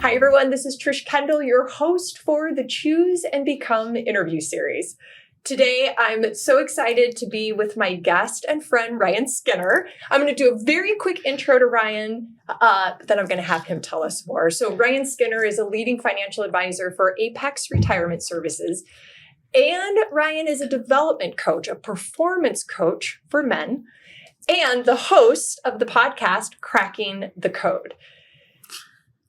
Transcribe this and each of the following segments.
Hi, everyone. This is Trish Kendall, your host for the Choose and Become interview series. Today, I'm so excited to be with my guest and friend, Ryan Skinner. I'm going to do a very quick intro to Ryan, then I'm going to have him tell us more. So Ryan Skinner is a leading financial advisor for Apex Retirement Services. And Ryan is a development coach, a performance coach for men, and the host of the podcast, Cracking the Code.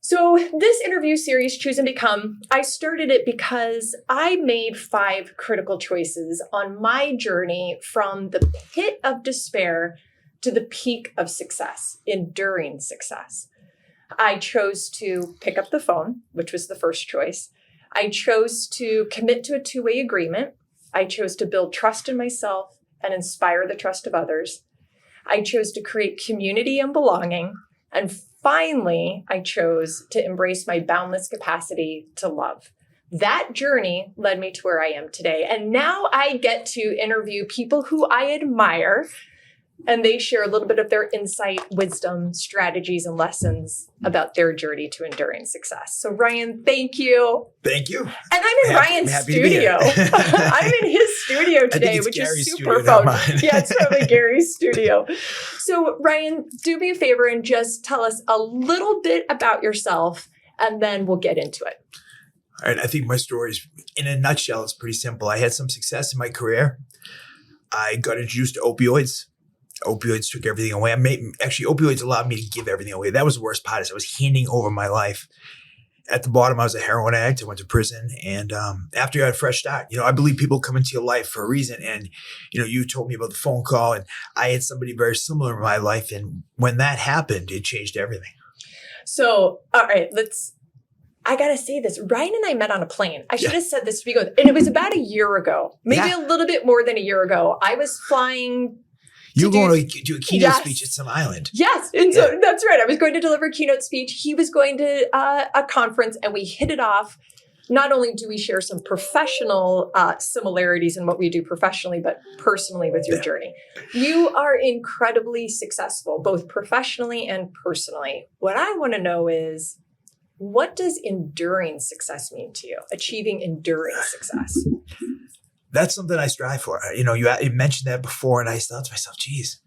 So this interview series, Choose and Become, I started it because I made 5 critical choices on my journey from the pit of despair to the peak of success, enduring success. I chose to pick up the phone, which was the first choice. I chose to commit to a 2-way agreement. I chose to build trust in myself and inspire the trust of others. I chose to create community and belonging. And finally, I chose to embrace my boundless capacity to love. That journey led me to where I am today. And now I get to interview people who I admire, and they share a little bit of their insight, wisdom, strategies, and lessons about their journey to enduring success. So Ryan, thank you. Thank you. And I'm in Ryan's studio. I'm in his studio today, which Gary's is super studio, fun. Yeah, it's probably Gary's studio. So Ryan, do me a favor and just tell us a little bit about yourself, and then we'll get into it. All right. I think my story is, in a nutshell, it's pretty simple. I had some success in my career. I got introduced to opioids. Opioids took everything away. Opioids allowed me to give everything away. That was the worst part, is I was handing over my life. At the bottom, I was a heroin addict. I went to prison. And after you had a fresh start, I believe people come into your life for a reason. And, you told me about the phone call, and I had somebody very similar in my life. And when that happened, it changed everything. So, all right, I got to say this. Ryan and I met on a plane. I should have said this to begin with. And it was about a year ago, maybe a little bit more than a year ago. I was flying. You were going to do a keynote speech at some island. Yes. And so that's right. I was going to deliver a keynote speech. He was going to a conference, and we hit it off. Not only do we share some professional similarities in what we do professionally, but personally with your journey. You are incredibly successful, both professionally and personally. What I want to know is, what does enduring success mean to you? Achieving enduring success. That's something I strive for. You mentioned that before, and I thought to myself, geez,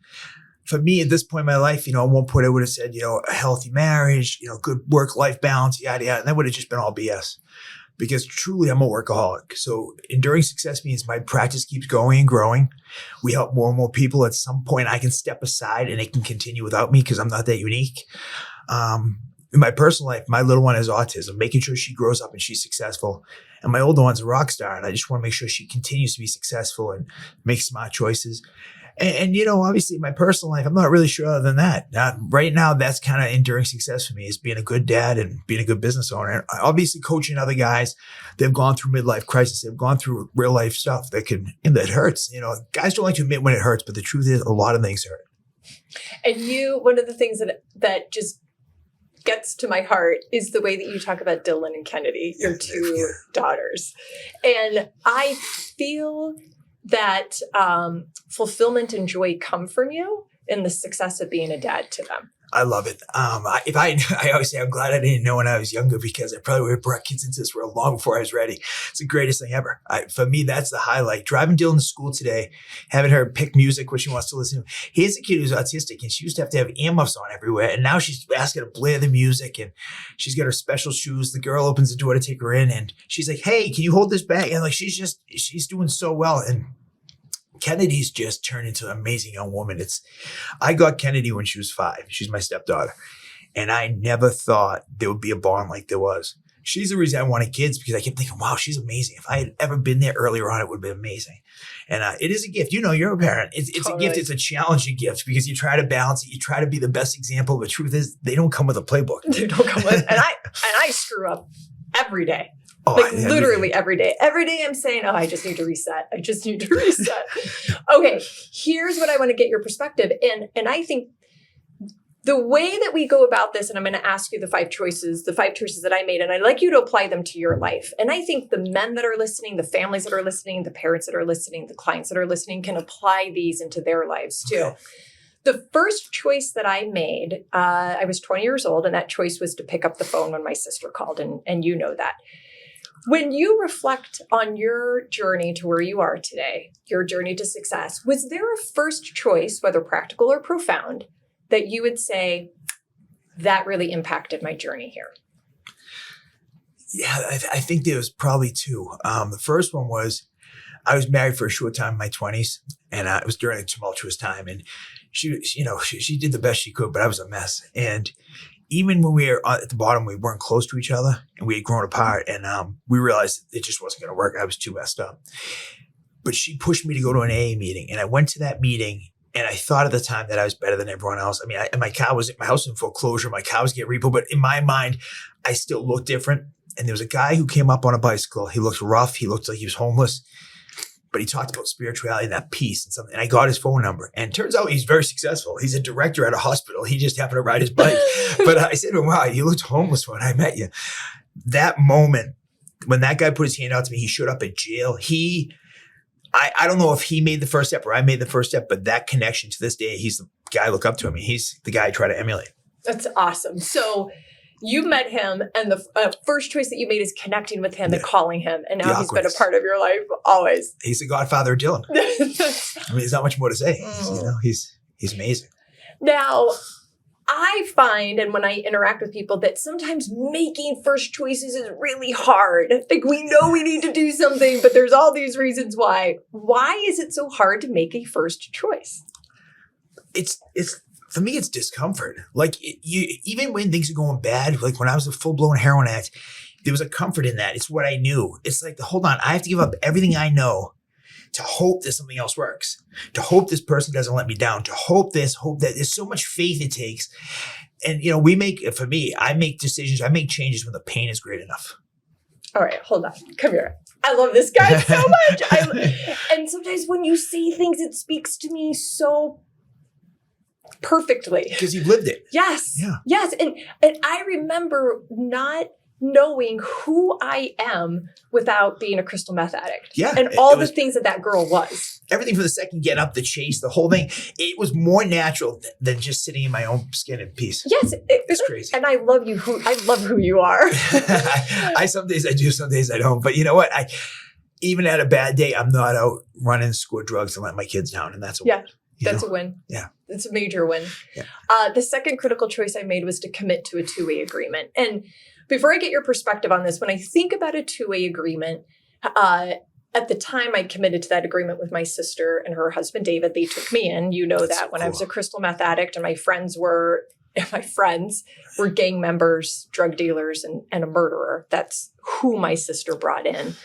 for me at this point in my life, at one point I would have said, a healthy marriage, good work-life balance, yada, yada. And that would have just been all BS, because truly I'm a workaholic. So enduring success means my practice keeps going and growing. We help more and more people. At some point I can step aside and it can continue without me, because I'm not that unique. In my personal life, my little one has autism, making sure she grows up and she's successful. And my older one's a rock star, and I just want to make sure she continues to be successful and make smart choices. And obviously in my personal life, I'm not really sure other than that. Right now, that's kind of enduring success for me, is being a good dad and being a good business owner. And obviously coaching other guys, they've gone through midlife crisis. They've gone through real life stuff that hurts. Guys don't like to admit when it hurts, but the truth is a lot of things hurt. And one of the things that just gets to my heart is the way that you talk about Dylan and Kennedy, your 2 daughters. And I feel that fulfillment and joy come from you in the success of being a dad to them. I love it. I always say I'm glad I didn't know when I was younger, because I probably would have brought kids into this world long before I was ready. It's the greatest thing ever. For me, that's the highlight. Driving Dylan to school today, having her pick music, what she wants to listen to. Here's a kid who's autistic, and she used to have earmuffs on everywhere. And now she's asking to blare the music, and she's got her special shoes. The girl opens the door to take her in, and she's like, "Hey, can you hold this bag?" And she's doing so well. And Kennedy's just turned into an amazing young woman. I got Kennedy when she was 5. She's my stepdaughter. And I never thought there would be a bond like there was. She's the reason I wanted kids, because I kept thinking, wow, she's amazing. If I had ever been there earlier on, it would have been amazing. And it is a gift. You're a parent. It's totally a gift. It's a challenging gift, because you try to balance it. You try to be the best example. The truth is, they don't come with a playbook. They don't come with, and I screw up every day. Literally every day. Every day I'm saying, I just need to reset. Okay, here's what I want to get your perspective. And I think the way that we go about this, and I'm going to ask you the 5 choices that I made, and I'd like you to apply them to your life. And I think the men that are listening, the families that are listening, the parents that are listening, the clients that are listening can apply these into their lives too. Okay. The first choice that I made, I was 20 years old, and that choice was to pick up the phone when my sister called, and you know that. When you reflect on your journey to where you are today, your journey to success, was there a first choice, whether practical or profound, that you would say, that really impacted my journey here? Yeah, I think there was probably two. The first one was I was married for a short time in my 20s, and it was during a tumultuous time. And she did the best she could, but I was a mess. And even when we were at the bottom, we weren't close to each other, and we had grown apart. And we realized it just wasn't going to work. I was too messed up. But she pushed me to go to an AA meeting, and I went to that meeting. And I thought at the time that I was better than everyone else. I mean, my house was in foreclosure. My cow was getting repo, but in my mind, I still looked different. And there was a guy who came up on a bicycle. He looked rough. He looked like he was homeless, but he talked about spirituality and that peace and something. And I got his phone number, and it turns out he's very successful. He's a director at a hospital. He just happened to ride his bike. But I said to him, wow, you looked homeless when I met you. That moment, when that guy put his hand out to me, he showed up at jail. I don't know if he made the first step or I made the first step, but that connection to this day, he's the guy I look up to. I mean, he's the guy I try to emulate. That's awesome. So you met him, and the first choice that you made is connecting with him and calling him. And now he's been a part of your life always. He's the godfather of Dylan. I mean, there's not much more to say. He's amazing. Now, I find, and when I interact with people, that sometimes making first choices is really hard. Like, we know we need to do something, but there's all these reasons why. Why is it so hard to make a first choice? It's for me, it's discomfort. Like, even when things are going bad, like when I was a full-blown heroin addict, there was a comfort in that. It's what I knew. It's like, hold on, I have to give up everything I know to hope that something else works, to hope this person doesn't let me down, to hope that. There's so much faith it takes. And, for me, I make decisions, I make changes when the pain is great enough. All right, hold on. Come here. I love this guy so much. And sometimes when you say things, it speaks to me so perfectly. Because you've lived it. Yes. Yeah. Yes. And I remember not knowing who I am without being a crystal meth addict. Yeah. And all the things that girl was. Everything from the second get up, the chase, the whole thing. It was more natural than just sitting in my own skin in peace. Yes. It's crazy. And I love you. I love who you are. Some days I do, some days I don't. But you know what? Even at a bad day, I'm not out running score drugs and let my kids down. And that's a win. That's a win. Yeah. It's a major win. Yeah. The second critical choice I made was to commit to a two-way agreement. And before I get your perspective on this, when I think about a two-way agreement, at the time I committed to that agreement with my sister and her husband, David. They took me in. You know That's that so when cool. I was a crystal meth addict, and my friends were gang members, drug dealers, and a murderer. That's who my sister brought in.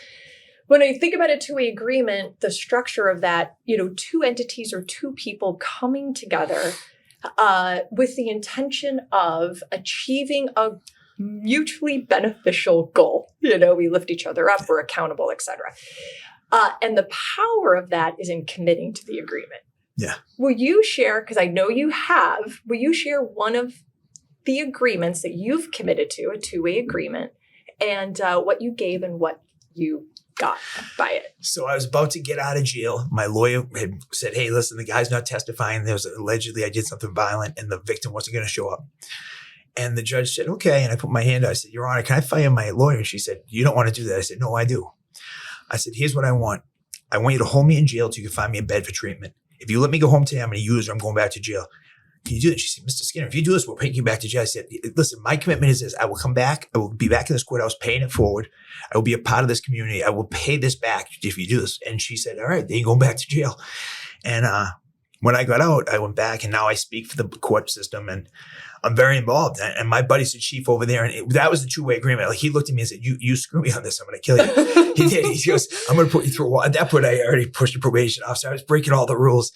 When I think about a two-way agreement, the structure of that, two entities or two people coming together with the intention of achieving a mutually beneficial goal. We lift each other up, we're accountable, etc. And the power of that is in committing to the agreement. Yeah. Will you share, because I know you have, will you share one of the agreements that you've committed to, a two-way agreement, and what you gave and what you got by it? So I was about to get out of jail. My lawyer had said, hey, listen, the guy's not testifying. Allegedly I did something violent and the victim wasn't going to show up. And the judge said, okay. And I put my hand out. I said, Your Honor, can I fire my lawyer? And she said, you don't want to do that. I said, no, I do. I said, here's what I want. I want you to hold me in jail till you can find me a bed for treatment. If you let me go home today, I'm going to use or I'm going back to jail. Can you do this? She said, Mr. Skinner, if you do this, we'll take you back to jail. I said, listen, my commitment is this. I will come back. I will be back in this courthouse paying it forward. I will be a part of this community. I will pay this back if you do this. And she said, all right, then you're going back to jail. And when I got out, I went back and now I speak for the court system and I'm very involved. And my buddy's the chief over there. And that was the two-way agreement. Like, he looked at me and said, you screw me on this, I'm going to kill you. He did. He goes, I'm going to put you through a wall. At that point, I already pushed the probation officer. I was breaking all the rules.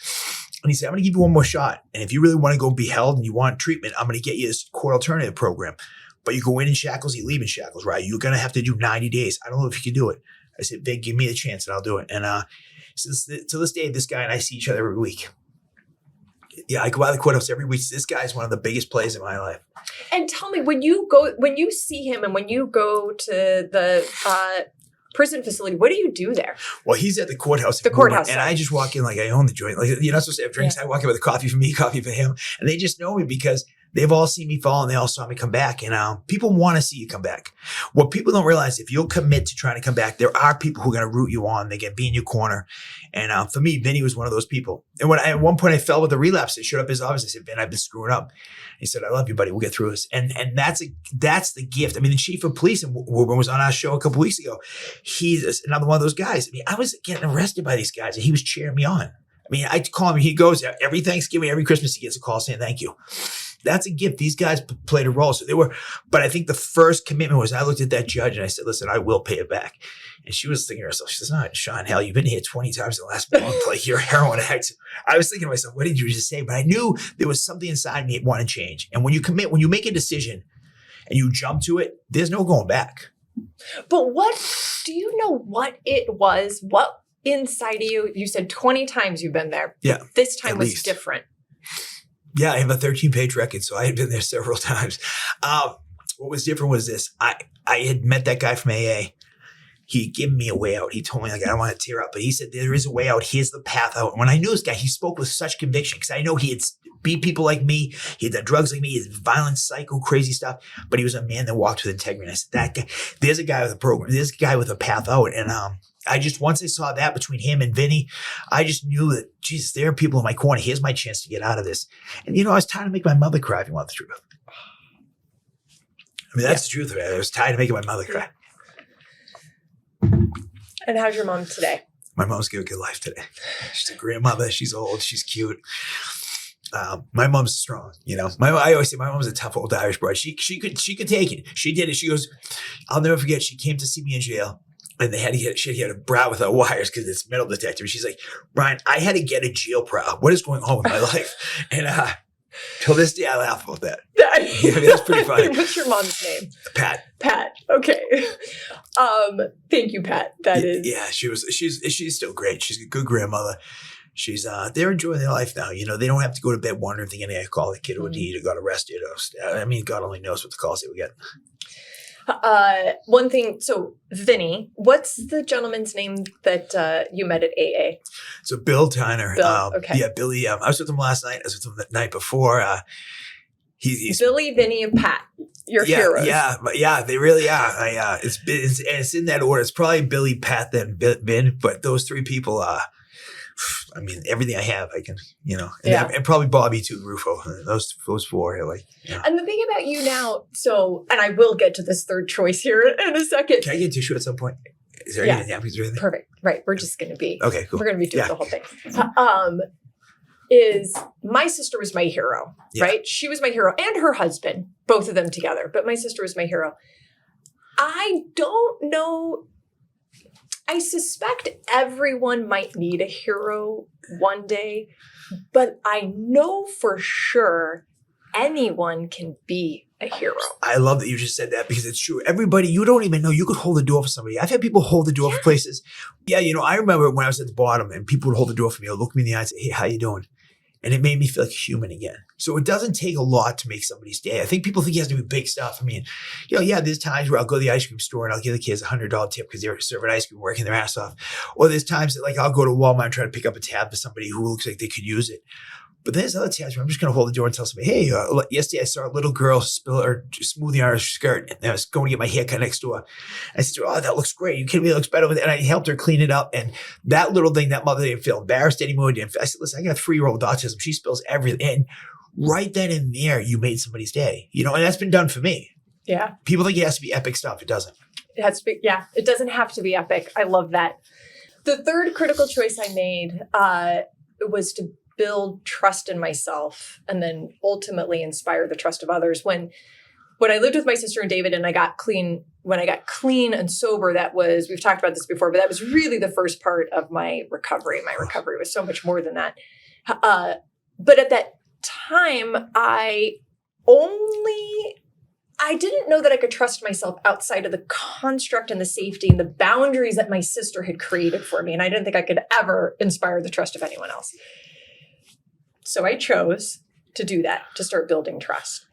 And he said, I'm going to give you one more shot. And if you really want to go be held and you want treatment, I'm going to get you this court alternative program. But you go in shackles, you leave in shackles, right? You're going to have to do 90 days. I don't know if you can do it. I said, Vic, give me a chance and I'll do it. And to this day, this guy and I see each other every week. Yeah, I go by the courthouse every week. This guy is one of the biggest plays in my life. And tell me, when you see him and when you go to the prison facility. What do you do there? Well, he's at the courthouse. The courthouse. And I just walk in like I own the joint. Like, you're not supposed to have drinks. I walk in with a coffee for me, coffee for him. And they just know me because they've all seen me fall and they all saw me come back. And people want to see you come back. What people don't realize, if you'll commit to trying to come back, there are people who are going to root you on. They can be in your corner. And for me, Vinny was one of those people. And at one point I fell with a relapse. They showed up at his office. I said, Vin, I've been screwing up. He said, I love you, buddy. We'll get through this. And that's the gift. I mean, the chief of police was on our show a couple weeks ago. He's another one of those guys. I mean, I was getting arrested by these guys and he was cheering me on. I mean, I call him, he goes every Thanksgiving, every Christmas, he gets a call saying thank you. That's a gift. These guys played a role. So but I think the first commitment was, I looked at that judge and I said, listen, I will pay it back. And she was thinking to herself, she says, no, Sean, hell, you've been here 20 times in the last month. Like, you're a heroin addict. I was thinking to myself, what did you just say? But I knew there was something inside me that wanted to change. And when you commit, when you make a decision and you jump to it, there's no going back. But do you know what it was? What inside of you? You said 20 times you've been there. Yeah. This time was different. Yeah, I have a 13-page record, so I had been there several times. What was different was this. I had met that guy from AA. He had given me a way out. He told me, like, I don't want to tear up, but he said, there is a way out. Here's the path out. And when I knew this guy, he spoke with such conviction because I know he had beat people like me. He had done drugs like me. He had violent, psycho, crazy stuff. But he was a man that walked with integrity. And I said, that guy, there's a guy with a program. There's a guy with a path out. And once I saw that between him and Vinny, I just knew that, Jesus, there are people in my corner. Here's my chance to get out of this. And, I was tired of making my mother cry, if you want the truth. I mean, that's the truth of it. I was tired of making my mother cry. And how's your mom today? My mom's got a good life today. She's a grandmother. She's old. She's cute. My mom's strong. I always say my mom's a tough old Irish broad. She could take it. She did it. She goes, I'll never forget. She came to see me in jail. And she had a brow without wires because it's metal detector. She's like, Brian, I had to get a jail brow. What is going on with my life? And till this day, I laugh about that. That's pretty funny. What's your mom's name? Pat. Okay. Thank you, Pat. Yeah, she's still great. She's a good grandmother. She's they're enjoying their life now. They don't have to go to bed wondering thinking they call the kid who need or got arrested. I mean, God only knows what the calls they would get. One thing, so Vinny, what's the gentleman's name that you met at AA? So Bill Tyner. Okay. Yeah, Billy. I was with him last night. I was with him the night before. He's Billy, Vinny, and Pat. Your heroes. Yeah, they really are. It's in that order. It's probably Billy, Pat, then Vin, but those three people I mean, everything I have, I can, and probably Bobby too, Rufo. Those four are like. Yeah. And the thing about you now, and I will get to this third choice here in a second. Can I get tissue at some point? Is there any napkins or anything? Perfect. Right. We're just going to be. Okay, cool. We're going to be doing the whole thing. Is my sister was my hero, right? She was my hero and her husband, both of them together. But my sister was my hero. I don't know. I suspect everyone might need a hero one day, but I know for sure anyone can be a hero. I love that you just said that because it's true. Everybody, you don't even know you could hold the door for somebody. I've had people hold the door for places. Yeah, I remember when I was at the bottom and people would hold the door for me, or look me in the eye and say, hey, how you doing? And it made me feel like a human again. So it doesn't take a lot to make somebody's day. I think people think it has to be big stuff. I mean, there's times where I'll go to the ice cream store and I'll give the kids $100 tip because they're serving ice cream, working their ass off. Or there's times that I'll go to Walmart and try to pick up a tab for somebody who looks like they could use it. But there's other times where I'm just going to hold the door and tell somebody, hey, yesterday I saw a little girl spill her smoothie on her skirt and I was going to get my haircut next door. I said, oh, that looks great. You kidding me? It looks better. And I helped her clean it up. And that little thing, that mother didn't feel embarrassed anymore. I said, listen, I got a 3-year-old autism. She spills everything. And right then and there, you made somebody's day, and that's been done for me. Yeah. People think it has to be epic stuff. It doesn't. It has to be. Yeah. It doesn't have to be epic. I love that. The third critical choice I made was to build trust in myself and then ultimately inspire the trust of others. When I lived with my sister and David and I got clean, when I got clean and sober, we've talked about this before, but that was really the first part of my recovery. My recovery was so much more than that. But at that time, I didn't know that I could trust myself outside of the construct and the safety and the boundaries that my sister had created for me. And I didn't think I could ever inspire the trust of anyone else. So I chose to do that, to start building trust.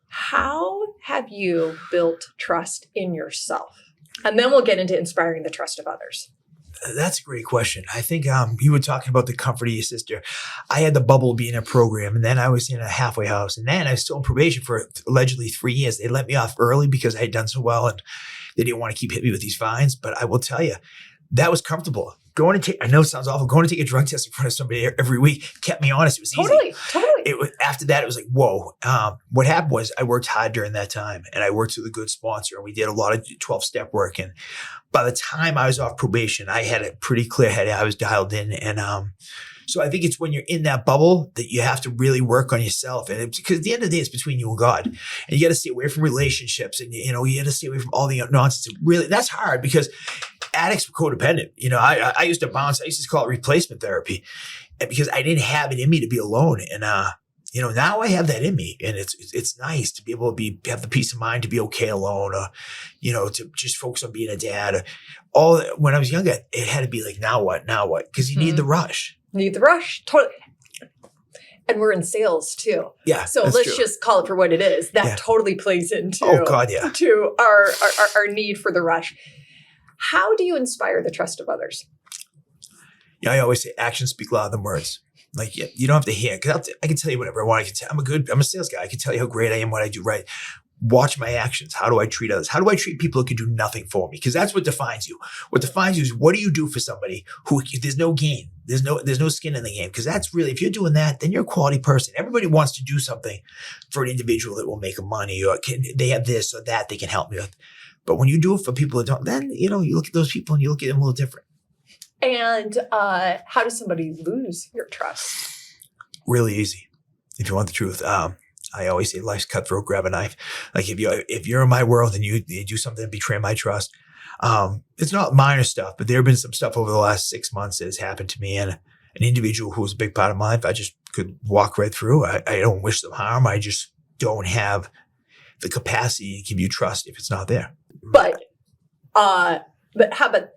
How have you built trust in yourself? And then we'll get into inspiring the trust of others. That's a great question. I think you were talking about the comfort of your sister. I had the bubble being a program, and then I was in a halfway house, and then I was still in probation for allegedly 3 years. They let me off early because I had done so well, and they didn't want to keep hitting me with these fines. But I will tell you, that was comfortable. I know it sounds awful. Going to take a drug test in front of somebody every week kept me honest. It was easy. Totally. After that, it was like, whoa. What happened was I worked hard during that time, and I worked with a good sponsor, and we did a lot of 12-step work. And by the time I was off probation, I had a pretty clear head. I was dialed in. And so I think it's when you're in that bubble that you have to really work on yourself. And because at the end of the day, it's between you and God. And you got to stay away from relationships, and you got to stay away from all the nonsense. Really, that's hard because addicts were codependent. I used to bounce. I used to call it replacement therapy, and because I didn't have it in me to be alone. And now I have that in me, and it's nice to be able to have the peace of mind to be okay alone, or to just focus on being a dad. When I was younger, it had to be like, now what? Because you need the rush. Totally. And we're in sales too. Yeah. So let's just call it for what it is. That totally plays into to our need for the rush. How do you inspire the trust of others? I always say actions speak louder than words. Like, you don't have to hear, because I can tell you whatever I want. I'm a sales guy. I can tell you how great I am, what I do right. Watch my actions. How do I treat others? How do I treat people who can do nothing for me? Because that's what defines you. What defines you is, what do you do for somebody who there's no gain? There's no skin in the game. Because that's really, if you're doing that, then you're a quality person. Everybody wants to do something for an individual that will make them money, or they have this or that they can help me with. But when you do it for people that don't, then, you look at those people and you look at them a little different. And how does somebody lose your trust? Really easy. If you want the truth. I always say life's cutthroat, grab a knife. Like if you're in my world and you do something to betray my trust, it's not minor stuff, but there have been some stuff over the last 6 months that has happened to me, and an individual who was a big part of my life, I just could walk right through. I don't wish them harm. I just don't have the capacity to give you trust if it's not there. But how about,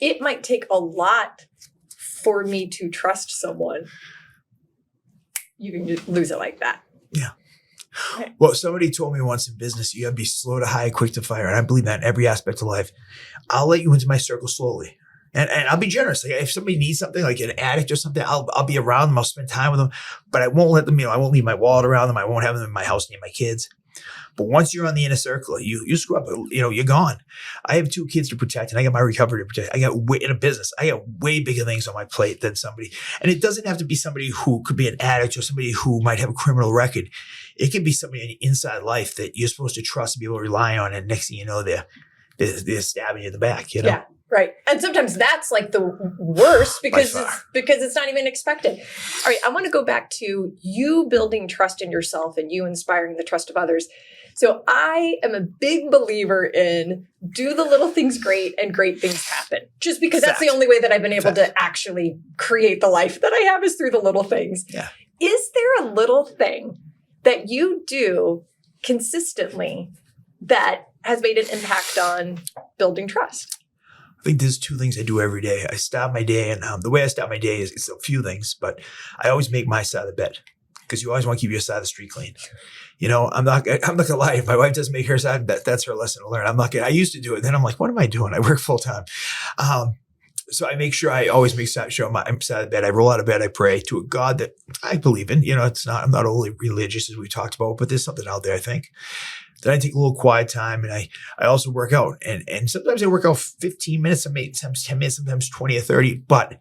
it might take a lot for me to trust someone. You can just lose it like that. Yeah. Well, somebody told me once in business, you got to be slow to hire, quick to fire. And I believe that in every aspect of life. I'll let you into my circle slowly. And I'll be generous. Like, if somebody needs something, like an addict or something, I'll be around them. I'll spend time with them. But I won't let them, I won't leave my wallet around them. I won't have them in my house near my kids. But once you're on the inner circle, you screw up, you're gone. I have 2 kids to protect, and I got my recovery to protect. I got in a business. I got way bigger things on my plate than somebody. And it doesn't have to be somebody who could be an addict or somebody who might have a criminal record. It can be somebody inside life that you're supposed to trust and be able to rely on. And next thing you know, they're stabbing you in the back, Yeah. Right. And sometimes that's like the worst because it's not even expected. All right. I want to go back to you building trust in yourself and you inspiring the trust of others. So I am a big believer in do the little things great and great things happen. Just because that's the only way that I've been able to actually create the life that I have is through the little things. Yeah. Is there a little thing that you do consistently that has made an impact on building trust? I think there's 2 things I do every day. I start my day, and the way I start my day is it's a few things, but I always make my side of the bed, because you always want to keep your side of the street clean. I'm not gonna lie. If my wife doesn't make her side, that's her lesson to learn. I used to do it. Then I'm like, what am I doing? I work full time. So I make sure I always make sure my side of the bed. I roll out of bed. I pray to a God that I believe in. I'm not only religious as we talked about, but there's something out there, I think. Then I take a little quiet time, and I also work out. And sometimes I work out 15 minutes, sometimes 10 minutes, sometimes 20 or 30. But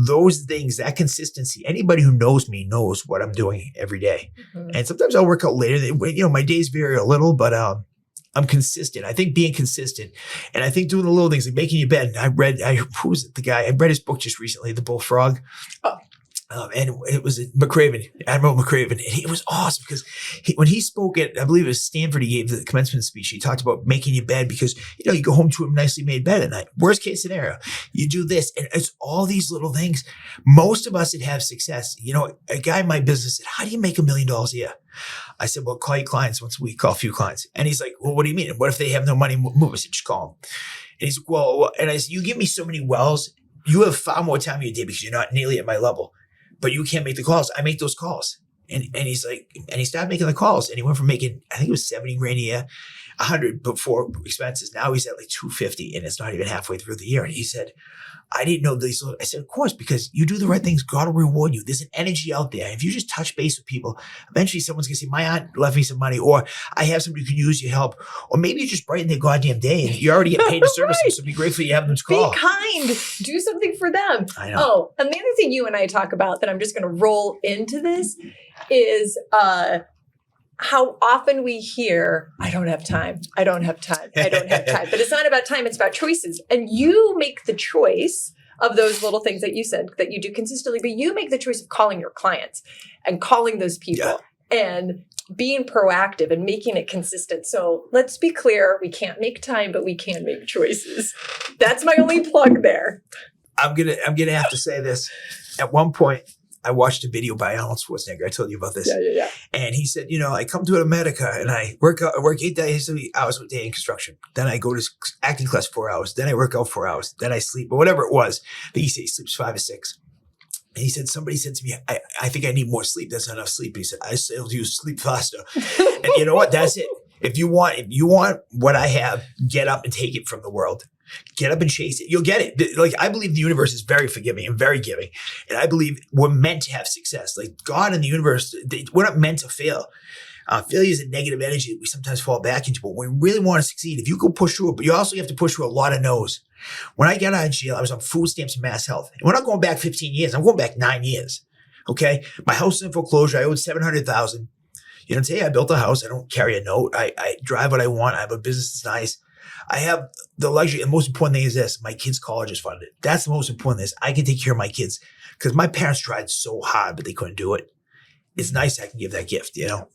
those things, that consistency, anybody who knows me knows what I'm doing every day. Mm-hmm. And sometimes I'll work out later. My days vary a little, but I'm consistent. I think being consistent, and I think doing the little things like making your bed. Who was it? The guy, I read his book just recently, The Bullfrog. Oh. And it was Admiral McCraven. And it was awesome because when he spoke at, I believe it was Stanford, he gave the commencement speech. He talked about making your bed because, you go home to a nicely made bed at night. Worst case scenario, you do this. And it's all these little things. Most of us that have success, a guy in my business said, how do you make $1 million a year? I said, well, call your clients once a week, call a few clients. And he's like, well, what do you mean? What if they have no money? Move. I said, just call them. And he's like, well, and I said, you give me so many wells, you have far more time in your day because you're not nearly at my level. But you can't make the calls. I make those calls. And he's like, and he started making the calls. And he went from making, I think it was $70,000 a year. 100 before expenses. Now he's at like 250 and it's not even halfway through the year. And he said, I didn't know these. I said, of course, because you do the right things, God will reward you. There's an energy out there. If you just touch base with people, eventually someone's going to say, my aunt left me some money, or I have somebody who can use your help, or maybe you just brighten their goddamn day and you already get paid to service them. So be grateful you have them to call. Be kind. Do something for them. I know. Oh, and the other thing you and I talk about that I'm just going to roll into this is how often we hear, I don't have time. I don't have time. I don't have time. But it's not about time. It's about choices. And you make the choice of those little things that you said that you do consistently, but you make the choice of calling your clients and calling those people and being proactive and making it consistent. So let's be clear. We can't make time, but we can make choices. That's my only plug there. I'm gonna have to say this. At one point, I watched a video by Arnold Schwarzenegger. I told you about this. Yeah. And he said, I come to America and I work 8 hours a day in construction. Then I go to acting class 4 hours. Then I work out 4 hours. Then I sleep, or whatever it was. But he said he sleeps 5 or 6. And he said, somebody said to me, I think I need more sleep. That's not enough sleep. He said, I still do sleep faster. And you know what? That's it. If you want what I have, get up and take it from the world. Get up and chase it. You'll get it. Like, I believe the universe is very forgiving and very giving. And I believe we're meant to have success. Like, God and the universe, we're not meant to fail. Failure is a negative energy that we sometimes fall back into. But when we really want to succeed, if you go push through it, but you also have to push through a lot of no's. When I got out of jail, I was on food stamps and mass health. And we're not going back 15 years. I'm going back 9 years. Okay? My house is in foreclosure. I owed $700,000. You know, today I built a house. I don't carry a note. I drive what I want. I have a business that's nice. I have the luxury. The most important thing is this. My kids' college is funded. That's the most important thing. Is I can take care of my kids because my parents tried so hard, but they couldn't do it. It's nice I can give that gift, Yep.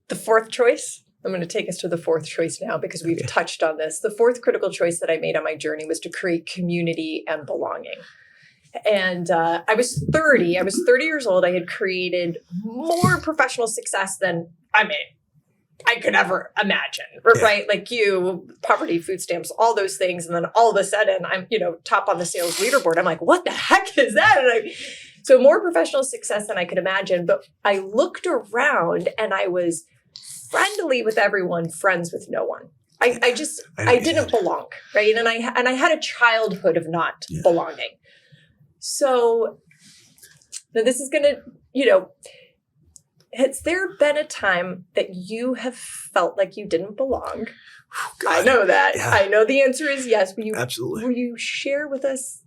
The fourth choice. I'm going to take us to the fourth choice now because we've touched on this. The fourth critical choice that I made on my journey was to create community and belonging. And I was 30. I was 30 years old. I had created more professional success than I could ever imagine, right? Like you, poverty, food stamps, all those things. And then all of a sudden I'm, top on the sales leaderboard. I'm like, what the heck is that? So more professional success than I could imagine. But I looked around and I was friendly with everyone, friends with no one. I didn't belong, right? And I had a childhood of not belonging. So now this is going to, has there been a time that you have felt like you didn't belong? I know that. Yeah. I know the answer is yes. Absolutely. Will you share with us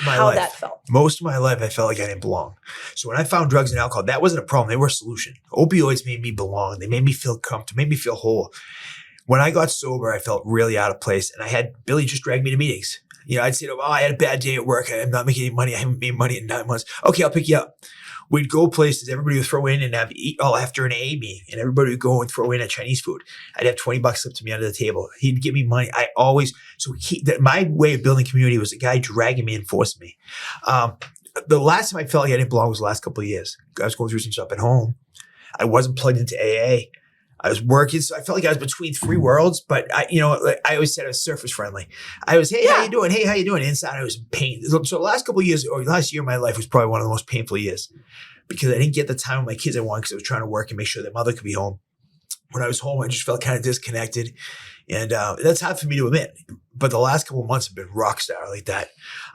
how that felt? Most of my life, I felt like I didn't belong. So when I found drugs and alcohol, that wasn't a problem. They were a solution. Opioids made me belong. They made me feel comfortable, made me feel whole. When I got sober, I felt really out of place. And I had Billy just drag me to meetings. I'd say, I had a bad day at work. I'm not making any money. I haven't made money in 9 months. Okay, I'll pick you up. We'd go places, everybody would throw in and eat all after an AA meeting, and everybody would go and throw in a Chinese food. I'd have $20 slipped to me under the table. He'd give me money. My way of building community was a guy dragging me and forcing me. The last time I felt like I didn't belong was the last couple of years. I was going through some stuff at home. I wasn't plugged into AA. I was working, so I felt like I was between three worlds. But I always said I was surface friendly. I was, hey, how you doing? Hey, how you doing? Inside, I was in pain. So the last couple of years, or last year of my life, was probably one of the most painful years because I didn't get the time with my kids I wanted because I was trying to work and make sure their mother could be home. When I was home, I just felt kind of disconnected, and that's hard for me to admit. But the last couple of months have been rock star like that.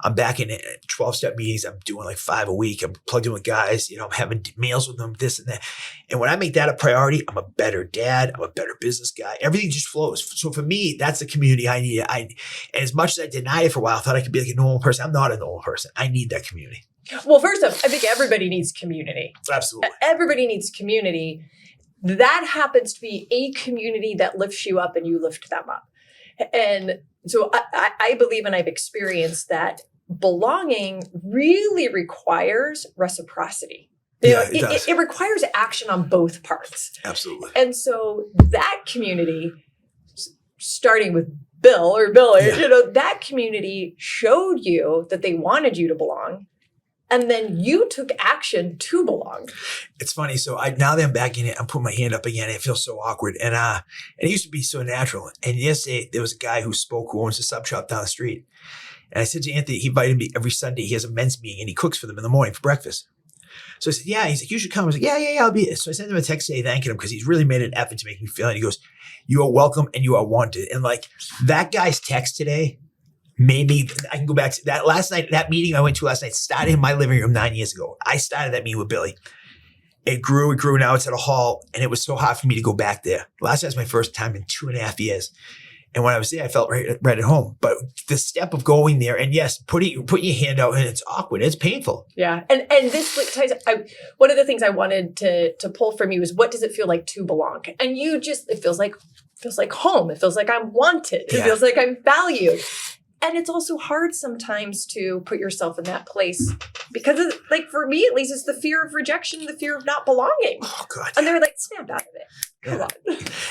I'm back in 12-step meetings. I'm doing like 5 a week. I'm plugged in with guys. I'm having meals with them, this and that. And when I make that a priority, I'm a better dad. I'm a better business guy. Everything just flows. So for me, that's the community I need. And as much as I denied it for a while, I thought I could be like a normal person. I'm not a normal person. I need that community. Well, first off, I think everybody needs community. Absolutely. Everybody needs community. That happens to be a community that lifts you up and you lift them up. And so I believe, and I've experienced, that belonging really requires reciprocity. It requires action on both parts. Absolutely. And so that community, starting with Bill or Billy, that community showed you that they wanted you to belong. And then you took action to belong. It's funny. So now that I'm back in it, I'm putting my hand up again. It feels so awkward. And it used to be so natural. And yesterday, there was a guy who owns a sub shop down the street. And I said to Anthony, he invited me every Sunday. He has a men's meeting and he cooks for them in the morning for breakfast. So I said, yeah. He's like, you should come. I was like, yeah, I'll be. So I sent him a text today thanking him because he's really made an effort to make me feel it. He goes, you are welcome and you are wanted. And like that guy's text today made me, I can go back to that last night, that meeting I went to last night started in my living room 9 years ago. I started that meeting with Billy. It grew. Now it's at a hall. And it was so hard for me to go back there. Last night was my first time in 2.5 years. And when I was there, I felt right at home. But the step of going there and yes, putting your hand out and it's awkward. It's painful. Yeah. And this ties, one of the things I wanted to pull from you is what does it feel like to belong? And you just, it feels like home. It feels like I'm wanted. It feels like I'm valued. And it's also hard sometimes to put yourself in that place because of, like for me, at least, it's the fear of rejection, the fear of not belonging. Oh God. And they're like, snap out of it. Come on.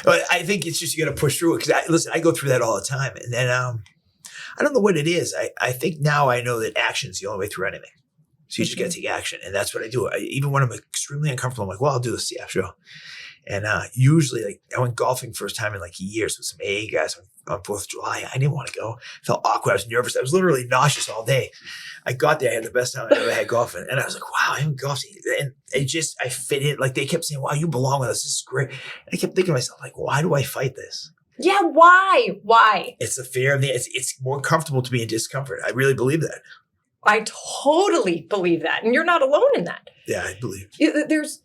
But I think it's just, you got to push through it. Cause I go through that all the time. And then, I don't know what it is. I think now I know that action is the only way through anything. So you just got to take action. And that's what I do. Even when I'm extremely uncomfortable, I'm like, well, I'll do this. Yeah, sure. And usually, like, I went golfing first time in like years with some AA guys on 4th of July. I didn't want to go. I felt awkward. I was nervous. I was literally nauseous all day. I got there. I had the best time I ever had golfing. And I was like, wow, I haven't golfed. And I fit in. Like, they kept saying, wow, you belong with us. This is great. And I kept thinking to myself, like, why do I fight this? Yeah, why? Why? It's the fear of it's more comfortable to be in discomfort. I really believe that. I totally believe that. And you're not alone in that. Yeah, I believe. There's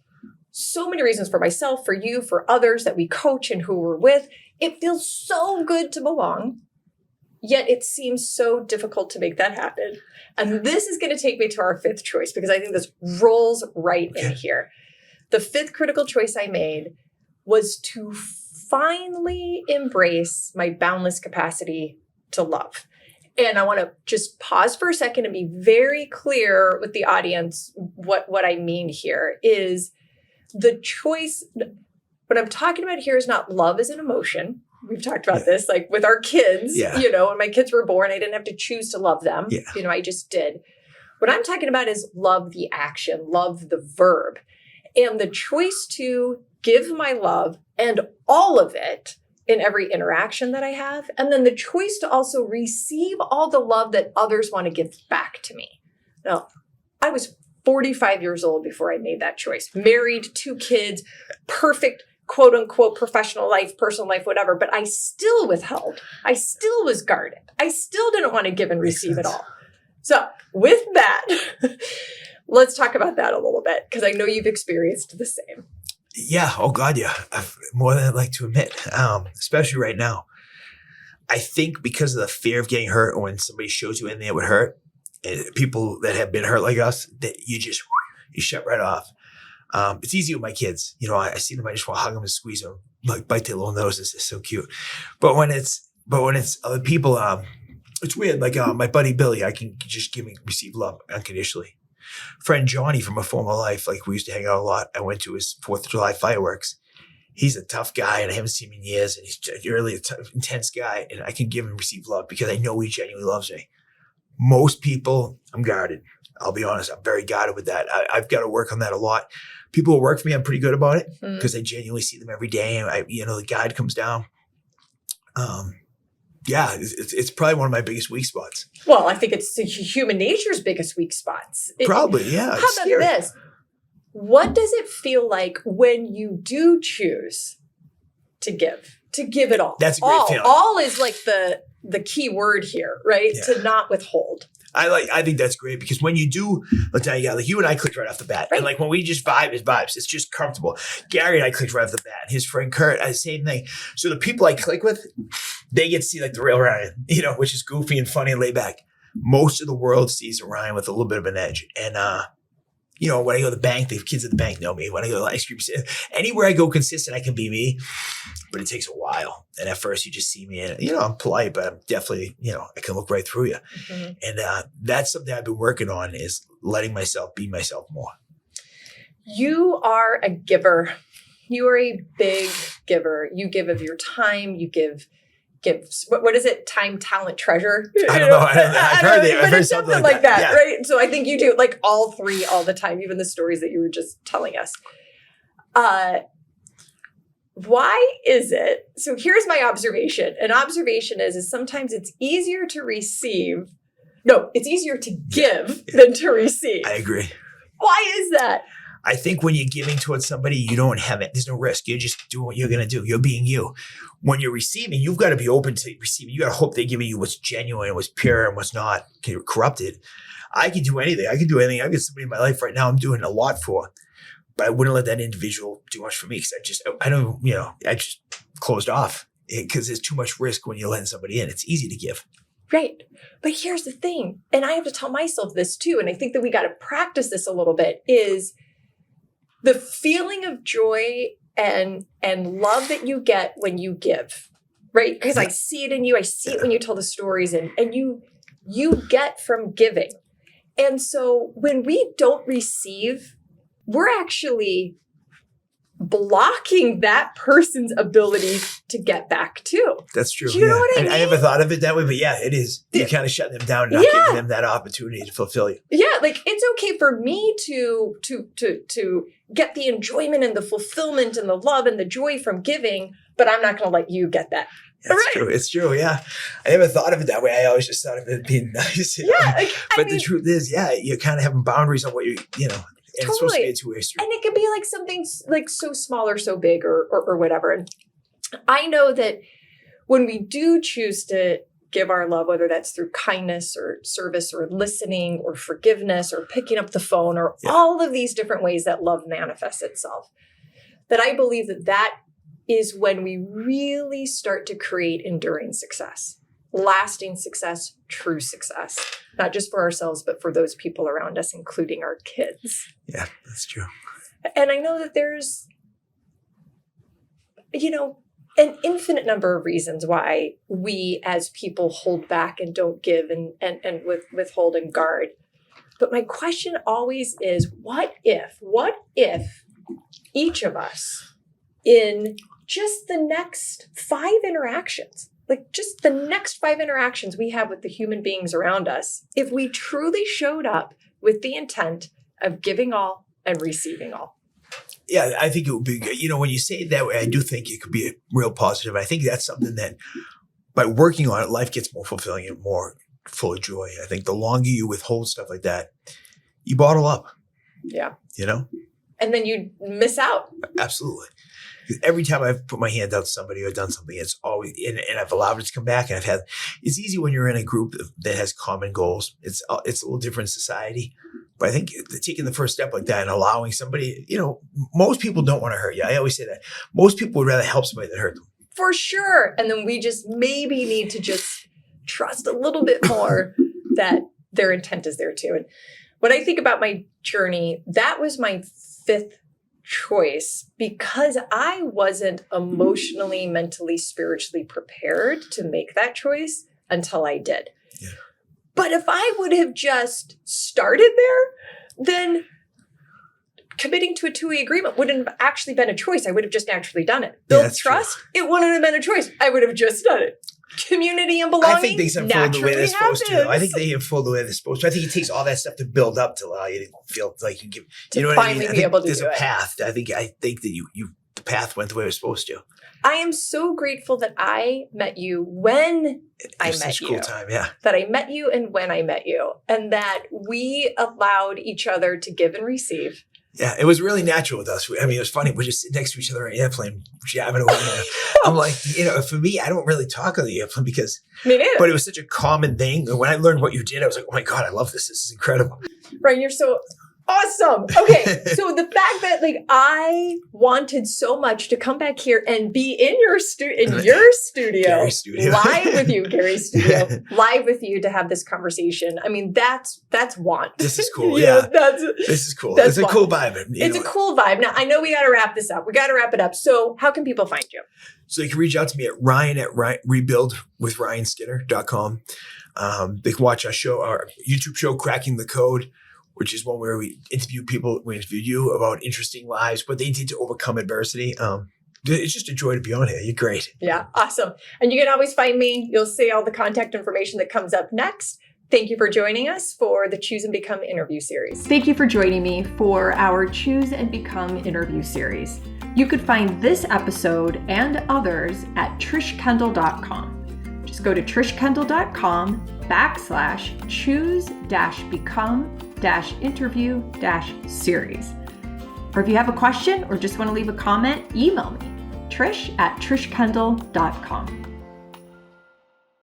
so many reasons for myself, for you, for others that we coach and who we're with. It feels so good to belong, yet it seems so difficult to make that happen. And this is going to take me to our 5th choice because I think this rolls right in here. The 5th critical choice I made was to finally embrace my boundless capacity to love. And I want to just pause for a second and be very clear with the audience what I mean here is the choice. What I'm talking about here is not love as an emotion. We've talked about this, like with our kids, when my kids were born, I didn't have to choose to love them. Yeah. I just did. What I'm talking about is love the action, love the verb, and the choice to give my love and all of it in every interaction that I have. And then the choice to also receive all the love that others want to give back to me. Now, I was 45 years old before I made that choice. Married, 2 kids, perfect, quote unquote, professional life, personal life, whatever. But I still withheld. I still was guarded. I still didn't want to give and receive it all. So with that, let's talk about that a little bit because I know you've experienced the same. Yeah. Oh God. Yeah. More than I'd like to admit, especially right now. I think because of the fear of getting hurt or when somebody shows you anything that would hurt, and people that have been hurt like us, that you shut right off. It's easy with my kids. I see them, I just want to hug them and squeeze them, like bite their little noses. It's so cute. But when it's other people, it's weird. Like my buddy Billy, I can just receive love unconditionally. Friend Johnny from a former life, like we used to hang out a lot. I went to his 4th of July fireworks. He's a tough guy and I haven't seen him in years. And he's really a tough, intense guy. And I can give and receive love because I know he genuinely loves me. Most people, I'm guarded. I'll be honest. I'm very guarded with that. I've got to work on that a lot. People who work for me, I'm pretty good about it because I genuinely see them every day. And the guide comes down. It's probably one of my biggest weak spots. Well, I think it's human nature's biggest weak spots. Probably, yeah. How about this? What does it feel like when you do choose to give it all? That's a great feeling. All is like the key word here, right? Yeah. To not withhold. I think that's great because when you do, let's tell you, like you and I clicked right off the bat. Right. And like when we just vibe, it's vibes. It's just comfortable. Gary and I clicked right off the bat. His friend Kurt, same thing. So the people I click with, they get to see like the real Ryan, which is goofy and funny and laid back. Most of the world sees Ryan with a little bit of an edge. And, when I go to the bank, the kids at the bank know me. When I go to the ice cream, anywhere I go consistent, I can be me. But it takes a while. And at first you just see me and, I'm polite, but I'm definitely, I can look right through you. Mm-hmm. And that's something I've been working on is letting myself be myself more. You are a giver. You are a big giver. You give of your time. You give what is it? Time, talent, treasure. I don't know. I've heard it. But it's something like that, yeah. Right? So I think you do like all 3 all the time, even the stories that you were just telling us. Why is it? So here's my observation. An observation is sometimes it's easier to receive. No, it's easier to give than to receive. I agree. Why is that? I think when you're giving towards somebody, you don't have it. There's no risk. You're just doing what you're going to do. You're being you. When you're receiving, you've got to be open to receiving. You got to hope they're giving you what's genuine, what's pure, and what's not corrupted. I can do anything. I can do anything. I've got somebody in my life right now I'm doing a lot for, but I wouldn't let that individual do much for me because I just closed off because there's too much risk when you're letting somebody in. It's easy to give. Right. But here's the thing, and I have to tell myself this too, and I think that we got to practice this a little bit, is the feeling of joy and love that you get when you give, right? Because I see it in you. I see it when you tell the stories and you get from giving. And so when we don't receive, we're actually blocking that person's ability to get back too. That's true. Do you know what I mean? I never thought of it that way, but yeah, it is. You're kind of shutting them down, not giving them that opportunity to fulfill you. Yeah, like it's okay for me to get the enjoyment and the fulfillment and the love and the joy from giving, but I'm not going to let you get that. That's true. It's true. Yeah. I never thought of it that way. I always just thought of it being nice. But the truth is, you're kind of having boundaries on what and it's supposed to be a two-way street. And it could be like something like so small or so big or whatever. And I know that when we do choose to give our love, whether that's through kindness or service or listening or forgiveness or picking up the phone or all of these different ways that love manifests itself, that I believe that is when we really start to create enduring success, lasting success, true success, not just for ourselves, but for those people around us, including our kids. Yeah, that's true. And I know that there's, an infinite number of reasons why we as people hold back and don't give and withhold and guard. But my question always is, what if each of us in just the next 5 interactions, like just the next 5 interactions we have with the human beings around us, if we truly showed up with the intent of giving all and receiving all? Yeah, I think it would be good. When you say it that way, I do think it could be a real positive. I think that's something that by working on it, life gets more fulfilling and more full of joy. I think the longer you withhold stuff like that, you bottle up. Yeah. And then you miss out. Absolutely. Every time I've put my hand out to somebody or done something, it's always, and I've allowed it to come back. And it's easy when you're in a group that has common goals. It's a little different in society. But I think taking the first step like that and allowing somebody, most people don't want to hurt you. I always say that. Most people would rather help somebody than hurt them. For sure. And then we just maybe need to just trust a little bit more that their intent is there too. And when I think about my journey, that was my 5th choice because I wasn't emotionally, mentally, spiritually prepared to make that choice until I did. Yeah. But if I would have just started there, then committing to a two-way agreement wouldn't have actually been a choice. I would have just naturally done it. Build trust, it wouldn't have been a choice. I would have just done it. Community and belonging, I think they unfold the way they're supposed to. I think they unfold the way they're supposed to. I think it takes all that stuff to build up to allow you to feel like you give. You know what I mean? Be able to there's do a path. I think that the path went the way it was supposed to. I am so grateful that I met you when I met you. Such a cool time, yeah. That I met you and when I met you, and that we allowed each other to give and receive. Yeah, it was really natural with us. I mean, it was funny. We're just sitting next to each other on an airplane, jabbing away. I'm like, for me, I don't really talk on the airplane because, me neither. But it was such a common thing. And when I learned what you did, I was like, oh my God, I love this. This is incredible. Right, you're so awesome. Okay, so the fact that I wanted so much to come back here and be in your studio, Gary's studio. Live with you, Gary's studio, live with you to have this conversation. I mean, that's want. This is cool. Yeah, this is cool. It's a cool vibe. It's a cool vibe. Now, I know we got to wrap this up. We got to wrap it up. So how can people find you? So you can reach out to me at Ryan@rebuildwithryanskinner.com. They can watch our YouTube show, Cracking the Code, which is one where we interview people. We interview you about interesting lives, what they did to overcome adversity. It's just a joy to be on here. You're great. Yeah, awesome. And you can always find me. You'll see all the contact information that comes up next. Thank you for joining us for the Choose and Become interview series. Thank you for joining me for our Choose and Become interview series. You could find this episode and others at trishkendall.com. Just go to trishkendall.com/choose-become job-interview-series. Or if you have a question or just want to leave a comment, email me, trish@trishkendall.com.